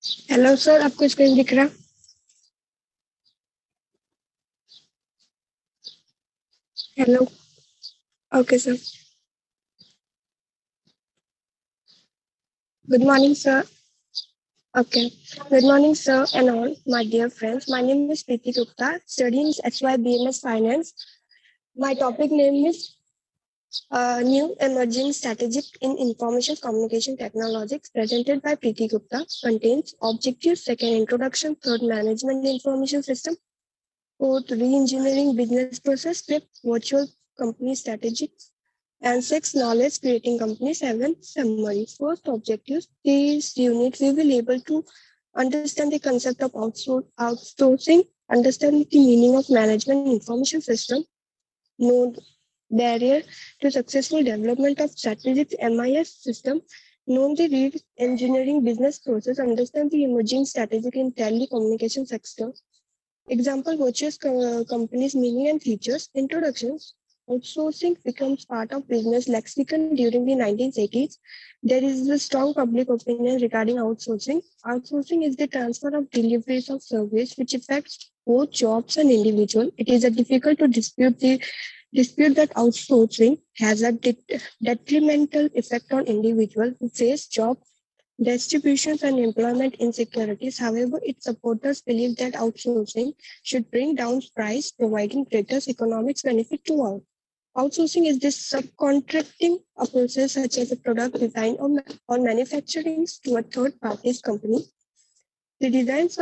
Hello sir, आपको screen दिख रहा? Hello. Okay sir. Good morning sir. Okay. Good morning sir and all my dear friends. My name is Preeti Gupta, studying SYBMS Finance. My topic name is New Emerging Strategic in Information Communication Technologies, presented by Preeti Gupta. Contains objectives, second introduction, third management information system, fourth re-engineering business process, fifth virtual company strategies, and six knowledge creating company, seven summary. First objectives, this unit we will able to understand the concept of outsourcing, understand the meaning of management information system, know barrier to successful development of strategic MIS system, know the engineering business process, understand the emerging strategic in telecommunication sector. Example, virtuous companies, meaning and features. Introductions. Outsourcing becomes part of business lexicon during the 1980s. There is a strong public opinion regarding outsourcing. Outsourcing is the transfer of deliveries of service which affects both jobs and individual. It is difficult to dispute that outsourcing has a detrimental effect on individuals who face job distributions and employment insecurities. However, its supporters believe that outsourcing should bring down price, providing greater economic benefit to all. Outsourcing is this subcontracting a process such as a product design or manufacturing to a third party's company. The designs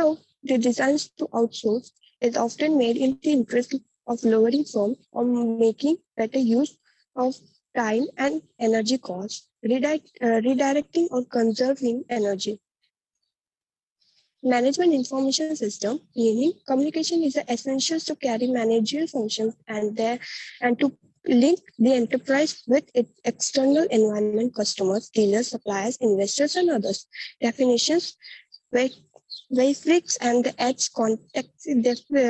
to outsource is often made in the interest of lowering firms or making better use of time and energy costs, redirecting or conserving energy. Management information system, meaning communication is essential to carry managerial functions and to link the enterprise with its external environment, customers, dealers, suppliers, investors, and others. Definitions, Weifricks and the Edge context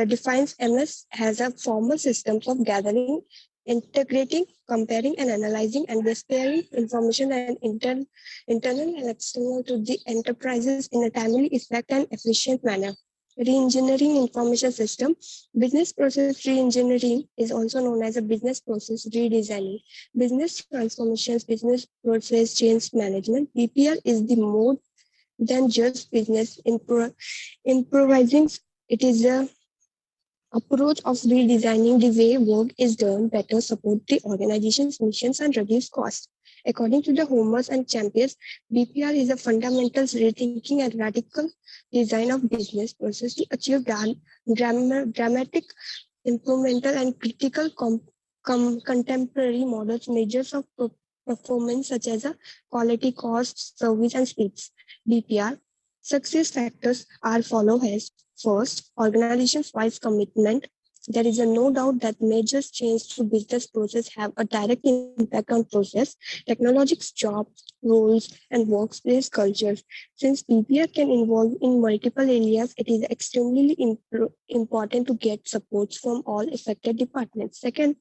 defines MS as a formal system of gathering, integrating, comparing, and analyzing and displaying information and internal and external to the enterprises in a timely, effective, and efficient manner. Reengineering information system. Business process reengineering is also known as a business process redesigning. Business transformations, business process change management. BPR is the mode than just business improvising. It is a approach of redesigning the way work is done, better support the organization's missions and reduce costs. According to the Homers and Champions, BPR is a fundamental rethinking and radical design of business process to achieve dramatic, implemental, and critical contemporary models measures of performance such as quality, cost, service, and speeds. BPR success factors are follow as first, organizations-wise commitment. There is no doubt that major change to business process have a direct impact on process, technologies, jobs, roles, and workplace cultures. Since BPR can involve in multiple areas, it is extremely important to get support from all affected departments. Second,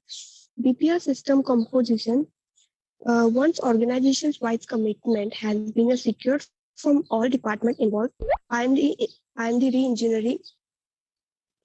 BPR system composition. Once organizations-wide commitment has been secured from all departments involved, I am the re-engineering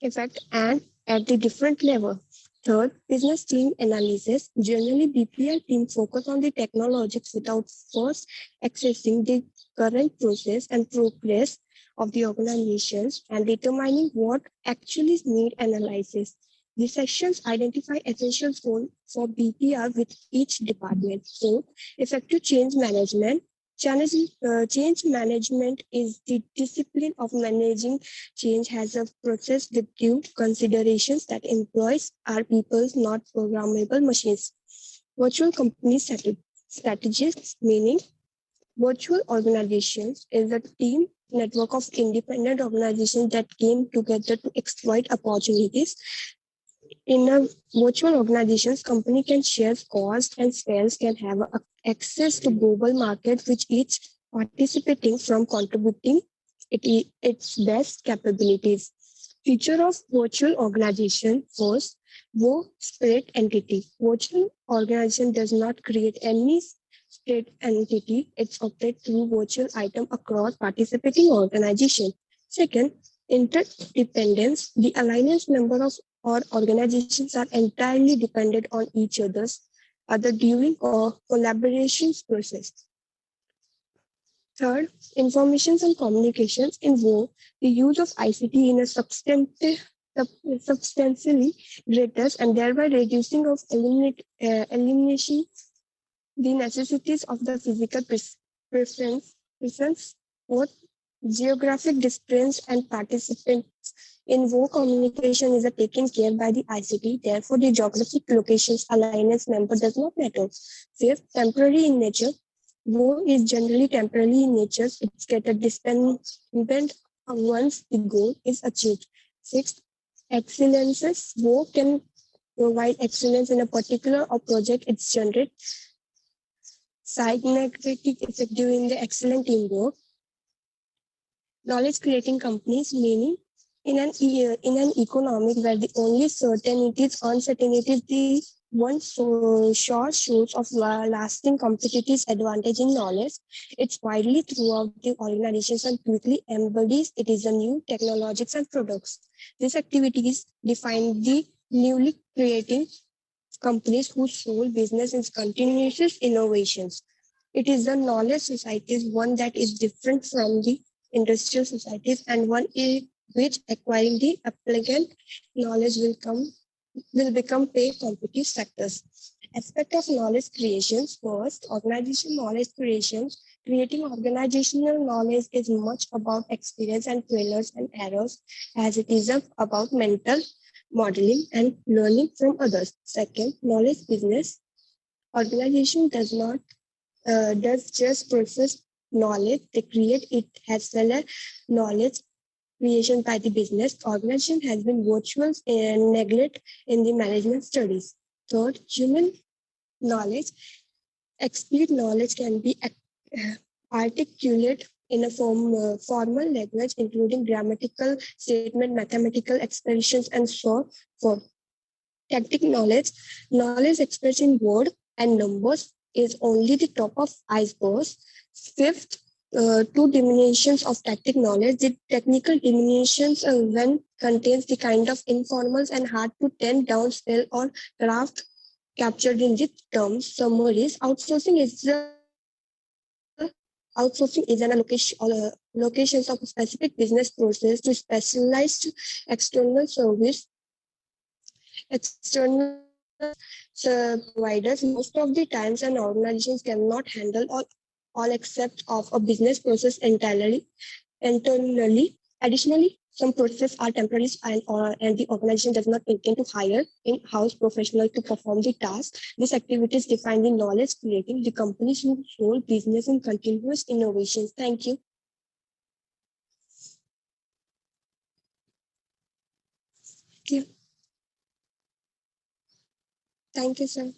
effect and at the different level. Third, business team analysis. Generally, BPR team focus on the technologies without first accessing the current process and progress of the organizations and determining what actually need analysis. The sections identify essential goals for BPR with each department. So, effective change management. Change management is the discipline of managing change has a process with due considerations that employees are people, not programmable machines. Virtual company strategies, meaning virtual organizations is a team network of independent organizations that came together to exploit opportunities. In a virtual organizations, company can share cost and sales can have access to global market, which each participating from contributing its best capabilities. Feature of virtual organization first, wo spirit entity. Virtual organization does not create any state entity. It's operates through virtual item across participating organizations. Second, interdependence. The alliance member of or organizations are entirely dependent on each other during or collaborations process. Third, informations and communications involve the use of ICT in a substantially greater and thereby reducing of elimination the necessities of the physical presence, both geographic distance and participants involve communication is taken care by the ICT. Therefore, the geographic locations alignment member does not matter. Fifth, temporary in nature. War is generally temporary in nature. It's get a disbandment once the goal is achieved. Sixth, excellences. War can provide excellence in a particular or project it's generated synergetic effect during the excellent teamwork. Knowledge creating companies, meaning in an economic where the only certainties, uncertainties, the one short source of lasting competitive advantage in knowledge. It's widely throughout the organizations and quickly embodies it is a new technologies and products. These activities define the newly creating companies whose sole business is continuous innovations. It is the knowledge societies, one that is different from the industrial societies and one in which acquiring the applicant knowledge will become pay competitive sectors. Aspect of knowledge creations. First, organization knowledge creations. Creating organizational knowledge is much about experience and failures and errors as it is about mental modeling and learning from others. Second, knowledge business. Organization does just process knowledge, they create it as well as knowledge creation by the business. Organization has been virtual and neglect in the management studies. Third, human knowledge. Explicit knowledge can be articulate in a formal language, including grammatical statement, mathematical expressions, and so forth. Tactic knowledge. Knowledge expressed in word and numbers is only the top of iceberg. Fifth, two diminutions of tactic knowledge. The technical diminutions when contains the kind of informals and hard to pen down spell or craft captured in the terms summaries. Outsourcing is an allocations of a specific business process to specialized external service external providers. Most of the times and organizations cannot handle all except of a business process internally. Additionally, some processes are temporary and the organization does not intend to hire in-house professionals to perform the task. These activities define the knowledge creating the company's whole business and continuous innovations. Thank you. Thank you, sir.